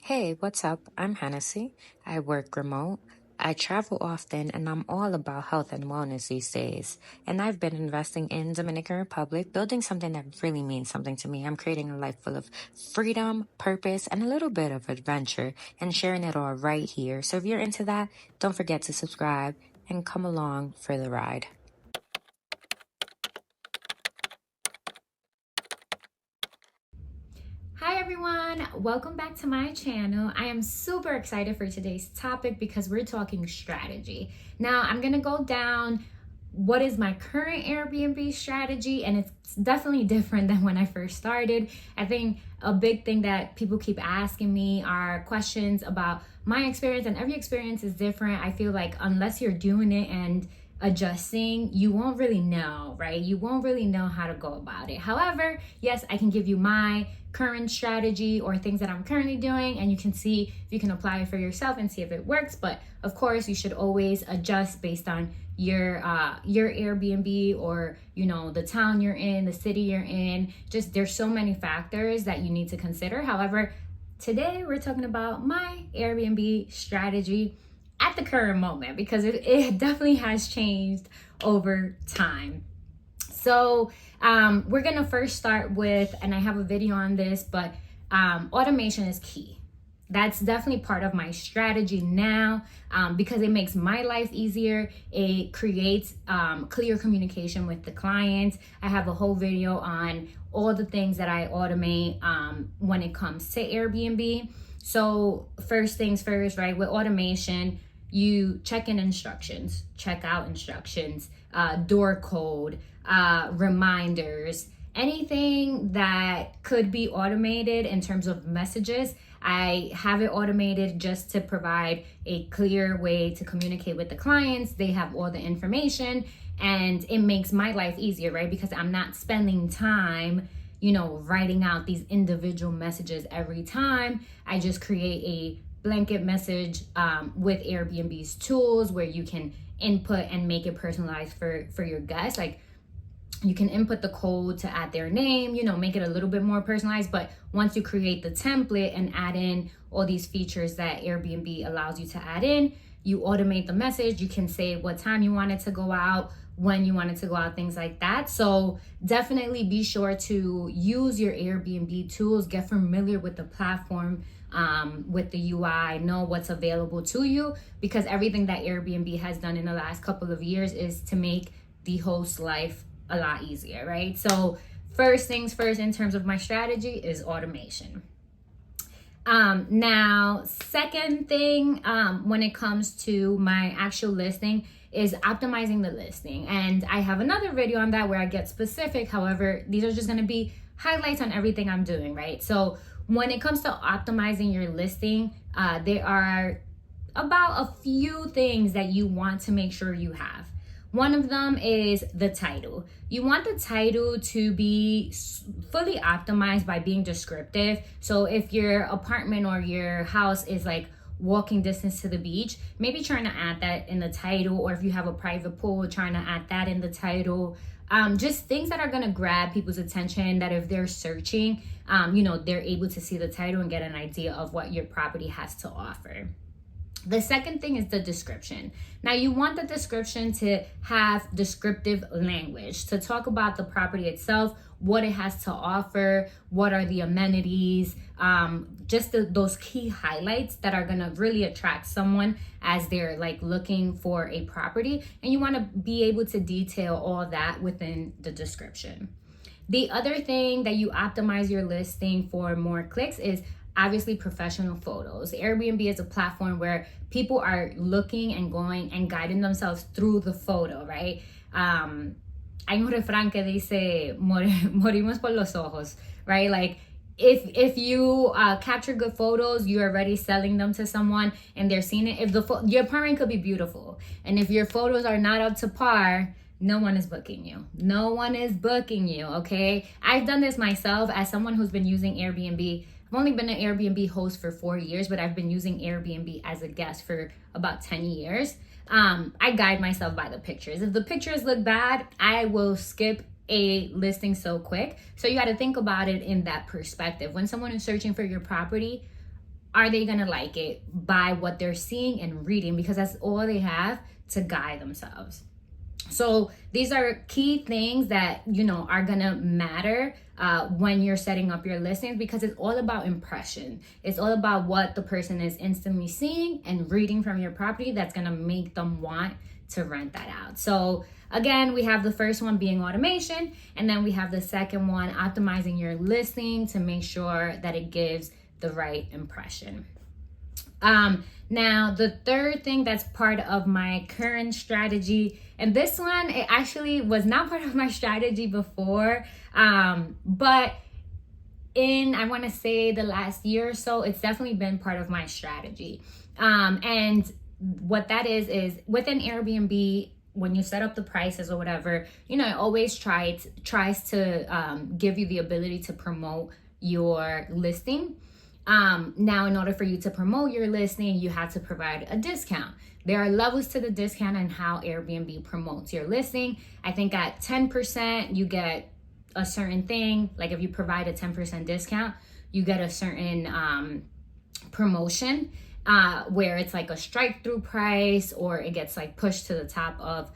Hey, what's up? I'm Hennessy. I work remote. I travel often and I'm all about health and wellness these days. And I've been investing in Dominican Republic, building something that really means something to me. I'm creating a life full of freedom, purpose, and a little bit of adventure and sharing it all right here. So if you're into that, don't forget to subscribe and come along for the ride. Hi everyone, welcome back to my channel. I am super excited for today's topic because we're talking strategy. Now I'm gonna go down what is my current Airbnb strategy, and it's definitely different than when I first started. I think a big thing that people keep asking me are questions about my experience, and every experience is different. I feel like unless you're doing it and adjusting, you won't really know, right? You won't really know how to go about it. However, yes, I can give you my current strategy or things that I'm currently doing, and you can see if you can apply it for yourself and see if it works. But of course, you should always adjust based on your Airbnb, or the town you're in, the city you're in. Just there's so many factors that you need to consider. However, today we're talking about my Airbnb strategy at the current moment, because it definitely has changed over time. So we're gonna first start with, and I have a video on this, but automation is key. That's definitely part of my strategy now, because it makes my life easier. It creates clear communication with the client. I have a whole video on all the things that I automate when it comes to Airbnb. So first things first, right? With automation, you check in instructions, check out instructions, door code, reminders, anything that could be automated in terms of messages. I have it automated just to provide a clear way to communicate with the clients. They have all the information, and it makes my life easier, right? Because I'm not spending time writing out these individual messages every time. I just create a blanket message with Airbnb's tools where you can input and make it personalized for your guests. Like, you can input the code to add their name, make it a little bit more personalized. But once you create the template and add in all these features that Airbnb allows you to add in, you automate the message. You can say what time you want it to go out, when you want it to go out, things like that. So definitely be sure to use your Airbnb tools, get familiar with the platform, with the UI, know what's available to you, because everything that Airbnb has done in the last couple of years is to make the host life a lot easier, right? So first things first in terms of my strategy is automation. Now, second thing, when it comes to my actual listing, is optimizing the listing. And I have another video on that where I get specific. However, these are just going to be highlights on everything I'm doing, right? So when it comes to optimizing your listing, there are about a few things that you want to make sure you have. One of them is the title. You want the title to be fully optimized by being descriptive. So if your apartment or your house is like walking distance to the beach, maybe trying to add that in the title, or if you have a private pool, trying to add that in the title. Just things that are going to grab people's attention, that if they're searching, they're able to see the title and get an idea of what your property has to offer. The second thing is the description. Now, you want the description to have descriptive language, to talk about the property itself, what it has to offer, what are the amenities, just those key highlights that are gonna really attract someone as they're like looking for a property. And you wanna be able to detail all that within the description. The other thing that you optimize your listing for more clicks is obviously professional photos. Airbnb is a platform where people are looking and going and guiding themselves through the photo, right? Hay un refrán que dice, morimos por los ojos, right? Like, if you capture good photos, you're already selling them to someone and they're seeing it. If your apartment could be beautiful, and if your photos are not up to par, no one is booking you. No one is booking you, okay? I've done this myself as someone who's been using Airbnb. I've only been an Airbnb host for 4 years, but I've been using Airbnb as a guest for about 10 years. I guide myself by the pictures. If the pictures look bad, I will skip a listing so quick. So you got to think about it in that perspective. When someone is searching for your property, are they gonna like it by what they're seeing and reading, because that's all they have to guide themselves. So these are key things that, are gonna matter when you're setting up your listings, because it's all about impression. It's all about what the person is instantly seeing and reading from your property that's gonna make them want to rent that out. So again, we have the first one being automation, and then we have the second one, optimizing your listing to make sure that it gives the right impression. Now, the third thing that's part of my current strategy, and this one, it actually was not part of my strategy before, but in, I want to say, the last year or so, it's definitely been part of my strategy. And what that is within Airbnb, when you set up the prices or whatever, it always tries to give you the ability to promote your listing. Now, in order for you to promote your listing, you have to provide a discount. There are levels to the discount and how Airbnb promotes your listing. I think at 10%, you get a certain thing. Like if you provide a 10% discount, you get a certain promotion where it's like a strike through price, or it gets like pushed to the top of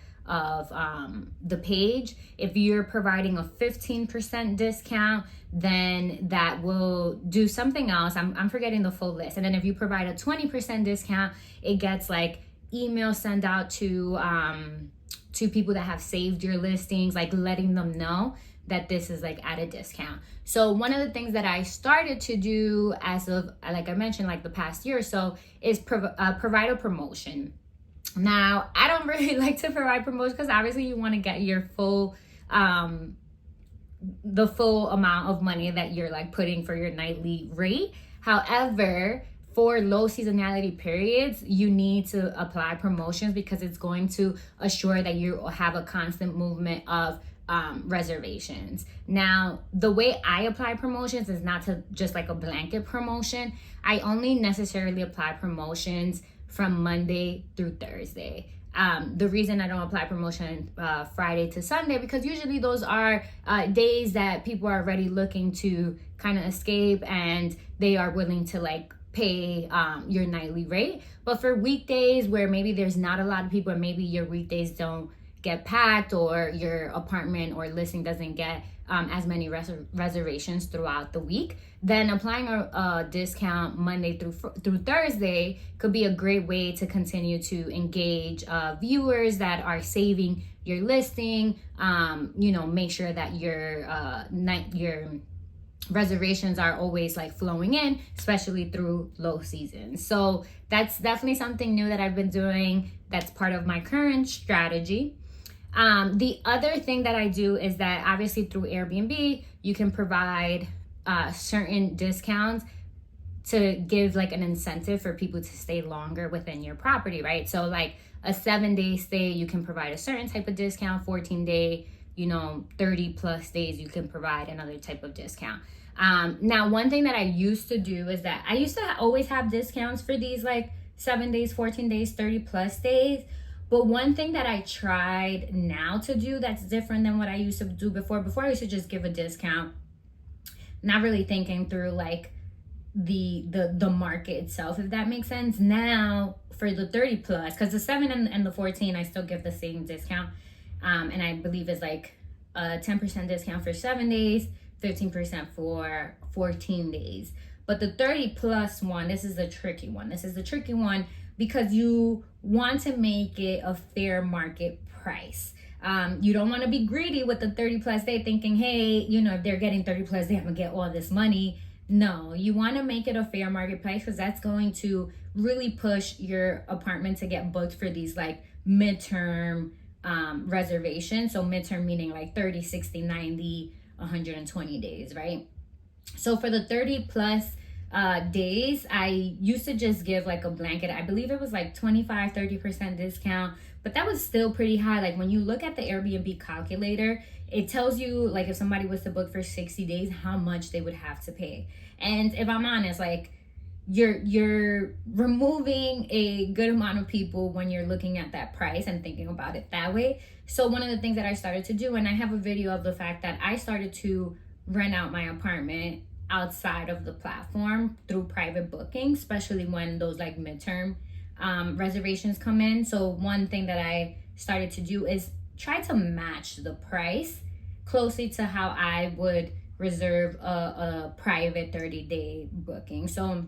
the page. If you're providing a 15% discount, then that will do something else. I'm forgetting the full list. And then if you provide a 20% discount, it gets like emails sent out to people that have saved your listings, like letting them know that this is like at a discount. So one of the things that I started to do as of, like I mentioned, like the past year or so, is provide a promotion. Now, I don't really like to provide promotions because obviously you want to get your full, the full amount of money that you're like putting for your nightly rate. However, for low seasonality periods, you need to apply promotions because it's going to assure that you have a constant movement of reservations. Now, the way I apply promotions is not to just like a blanket promotion. I only necessarily apply promotions from Monday through Thursday. The reason I don't apply promotion Friday to Sunday, because usually those are days that people are already looking to kind of escape and they are willing to like pay your nightly rate. But for weekdays where maybe there's not a lot of people, or maybe your weekdays don't get packed, or your apartment or listing doesn't get as many reservations throughout the week, then applying a discount Monday through Thursday could be a great way to continue to engage viewers that are saving your listing. Make sure that your reservations are always like flowing in, especially through low season. So that's definitely something new that I've been doing. That's part of my current strategy. The other thing that I do is that obviously through Airbnb, you can provide certain discounts to give like an incentive for people to stay longer within your property, right? So like a 7-day stay, you can provide a certain type of discount. 14-day, 30 plus days, you can provide another type of discount. Now, one thing that I used to do is that I used to always have discounts for these like 7 days, 14 days, 30 plus days. But one thing that I tried now to do that's different than what I used to do before I used to just give a discount, not really thinking through like the market itself, if that makes sense. Now for the 30 plus, because the 7 and the 14, I still give the same discount. And I believe it's like a 10% discount for 7 days, 15% for 14 days. But the 30 plus one, this is the tricky one. This is the tricky one because you want to make it a fair market price. You don't want to be greedy with the 30 plus day thinking, hey, if they're getting 30 plus day, I'm gonna get all this money. No, you want to make it a fair market price because that's going to really push your apartment to get booked for these like midterm reservations. So midterm meaning like 30, 60, 90, 120 days, right? So for the 30 plus days, I used to just give like a blanket. I believe it was like 25-30% discount, but that was still pretty high. Like when you look at the Airbnb calculator, it tells you like if somebody was to book for 60 days, how much they would have to pay. And if I'm honest, like you're removing a good amount of people when you're looking at that price and thinking about it that way. So one of the things that I started to do, and I have a video of the fact that I started to rent out my apartment outside of the platform through private booking, especially when those like midterm reservations come in. So one thing that I started to do is try to match the price closely to how I would reserve a private 30-day booking. So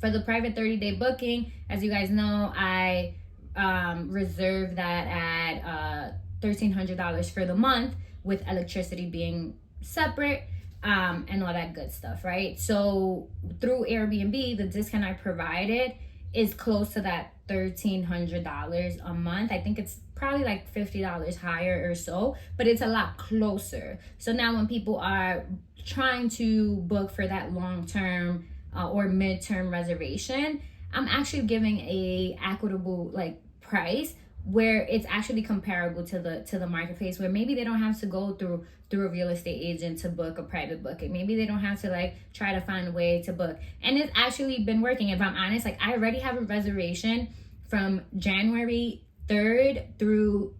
for the private 30-day booking, as you guys know, I reserve that at $1,300 for the month, with electricity being separate, and all that good stuff, right? So through Airbnb, the discount I provided is close to that $1,300 a month. I think it's probably like $50 higher or so, but it's a lot closer. So now when people are trying to book for that long-term or midterm reservation, I'm actually giving a equitable like price where it's actually comparable to the marketplace, where maybe they don't have to go through a real estate agent to book a private booking. Maybe they don't have to like try to find a way to book. And it's actually been working. If I'm honest, like I already have a reservation from January 3rd through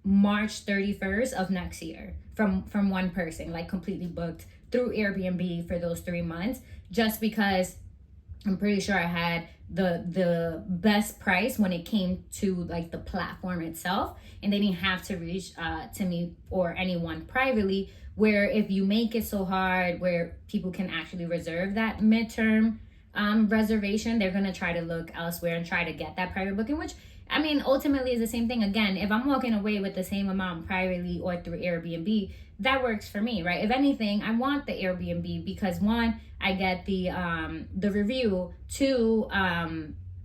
March 31st of next year from one person, like completely booked through Airbnb for those 3 months, just because I'm pretty sure I had the best price when it came to like the platform itself, and they didn't have to reach to me or anyone privately, where if you make it so hard where people can actually reserve that midterm reservation, they're gonna try to look elsewhere and try to get that private booking, which I mean ultimately is the same thing. Again, if I'm walking away with the same amount privately or through Airbnb, that works for me, right? If anything, I want the Airbnb because one, I get the review. Two,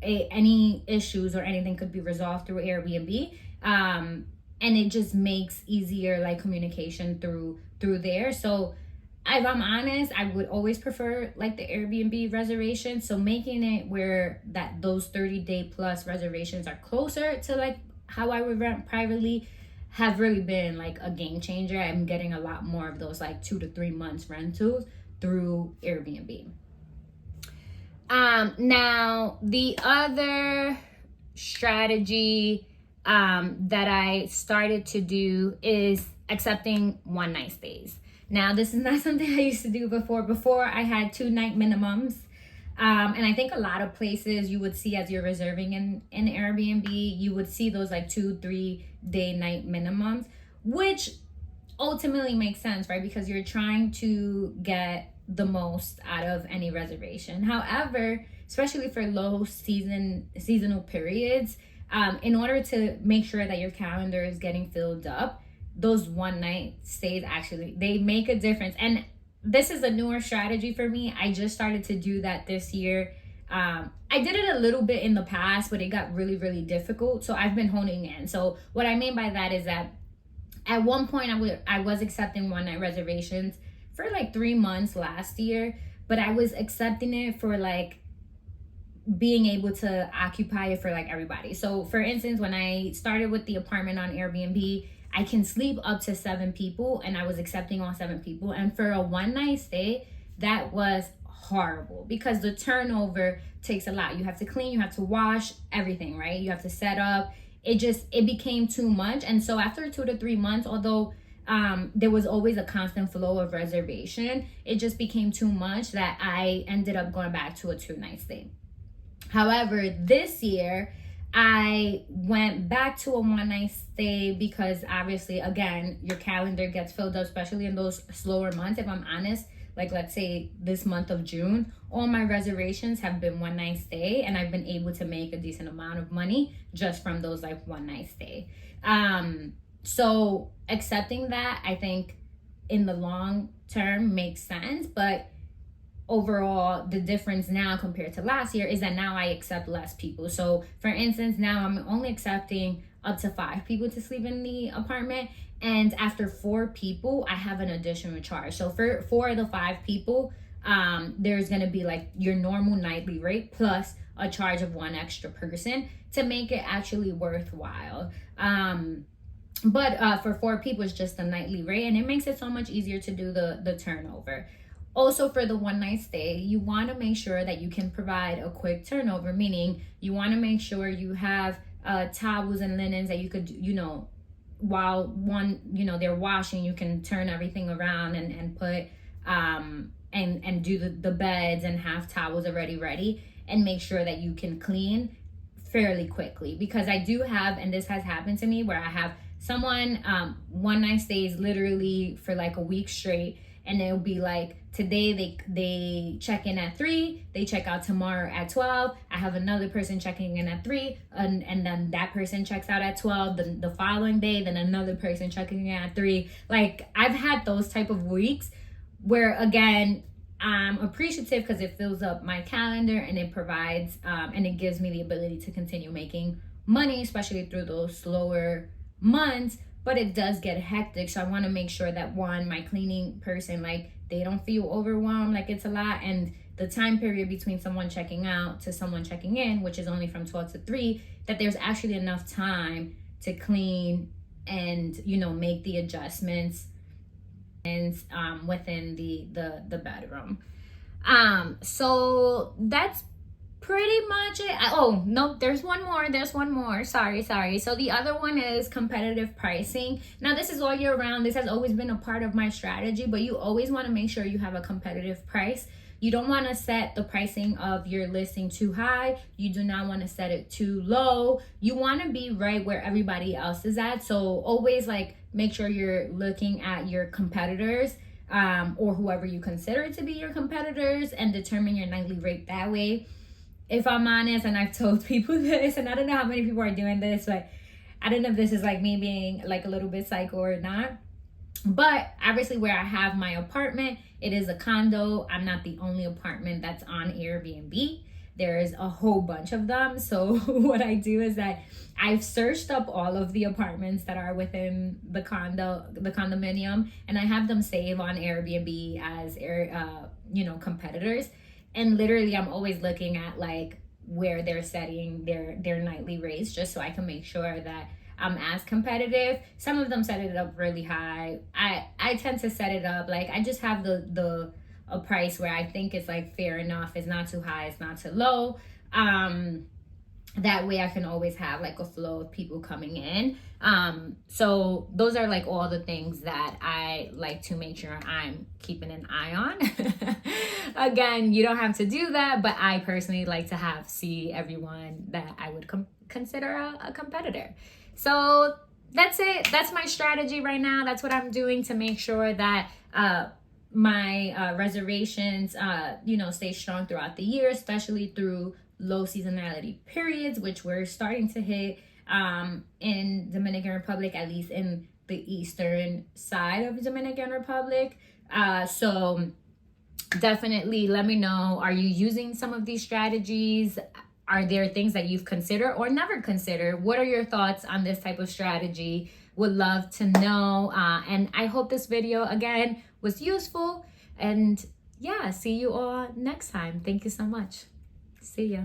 any issues or anything could be resolved through Airbnb, and it just makes easier like communication through there. So if I'm honest, I would always prefer like the Airbnb reservation. So making it where that those 30-day plus reservations are closer to like how I would rent privately have really been like a game changer. I'm getting a lot more of those like 2 to 3 months rentals through Airbnb. Now the other strategy that I started to do is accepting one night stays. Now this is not something I used to do before. Before I had 2-night minimums. And I think a lot of places you would see as you're reserving in Airbnb, you would see those like 2-3 day night minimums, which ultimately makes sense, right? Because you're trying to get the most out of any reservation. However, especially for seasonal periods, in order to make sure that your calendar is getting filled up, those one night stays actually, they make a difference. And this is a newer strategy for me. I just started to do that this year. I did it a little bit in the past, but it got really, really difficult. So I've been honing in. So what I mean by that is that at one point I was accepting one night reservations for like 3 months last year, but I was accepting it for like being able to occupy it for like everybody. So for instance, when I started with the apartment on Airbnb, I can sleep up to 7 people, and I was accepting all 7 people. And for a one night stay, that was horrible because the turnover takes a lot. You have to clean, you have to wash everything, right? You have to set up. It became too much. And so after 2 to 3 months, although there was always a constant flow of reservation, it just became too much that I ended up going back to a 2-night stay. However, this year, I went back to a one-night stay because obviously, again, your calendar gets filled up, especially in those slower months. If I'm honest, like let's say this month of June, all my reservations have been one-night stay, and I've been able to make a decent amount of money just from those like one-night stay. So accepting that, I think in the long term makes sense, but overall the difference now compared to last year is that now I accept less people. So for instance, now I'm only accepting up to 5 people to sleep in the apartment, and after 4 people I have an additional charge. So for 4 of the 5 people, there's gonna be like your normal nightly rate plus a charge of 1 extra person to make it actually worthwhile. But for 4 people, it's just a nightly rate, and it makes it so much easier to do the turnover. Also, for the one night stay, you want to make sure that you can provide a quick turnover, meaning you want to make sure you have towels and linens that you could, while they're washing, you can turn everything around and put and do the beds and have towels already ready, and make sure that you can clean fairly quickly. Because I do have, and this has happened to me, where I have someone one night stays literally for like a week straight, and it'll be like, today they check in at 3, they check out tomorrow at 12. I have another person checking in at 3, and then that person checks out at 12 the following day, then another person checking in at 3. Like, I've had those type of weeks where, again, I'm appreciative because it fills up my calendar, and it provides and it gives me the ability to continue making money, especially through those slower months. But it does get hectic, so I want to make sure that, one, my cleaning person, like, they don't feel overwhelmed, like it's a lot, and the time period between someone checking out to someone checking in, which is only from 12 to 3, that there's actually enough time to clean and, you know, make the adjustments and within the bedroom. So that's pretty much it. Oh no, there's one more. Sorry. So the other one is competitive pricing. Now, this is all year round. This has always been a part of my strategy, but you always want to make sure you have a competitive price. You don't want to set the pricing of your listing too high. You do not want to set it too low. You want to be right where everybody else is at. So always, like, make sure you're looking at your competitors, or whoever you consider to be your competitors, and determine your nightly rate that way. If I'm honest, and I've told people this, and I don't know how many people are doing this, but I don't know if this is like me being like a little bit psycho or not. But obviously, where I have my apartment, it is a condo. I'm not the only apartment that's on Airbnb. There's a whole bunch of them. So what I do is that I've searched up all of the apartments that are within the condominium, and I have them save on Airbnb as competitors. And literally, I'm always looking at like where they're setting their nightly rates, just so I can make sure that I'm as competitive. Some of them set it up really high. I tend to set it up like, I just have a price where I think it's like fair enough. It's not too high, it's not too low. That way I can always have like a flow of people coming in. So those are like all the things that I like to make sure I'm keeping an eye on. Again, you don't have to do that, but I personally like to see everyone that I would consider a competitor. So that's it. That's my strategy right now. That's what I'm doing to make sure that my reservations stay strong throughout the year, especially through low seasonality periods, which we're starting to hit in Dominican Republic, at least in the eastern side of Dominican Republic. So definitely let me know, are you using some of these strategies? Are there things that you've considered or never considered? What are your thoughts on this type of strategy? Would love to know. And I hope this video, again, was useful. And yeah, see you all next time. Thank you so much. See ya.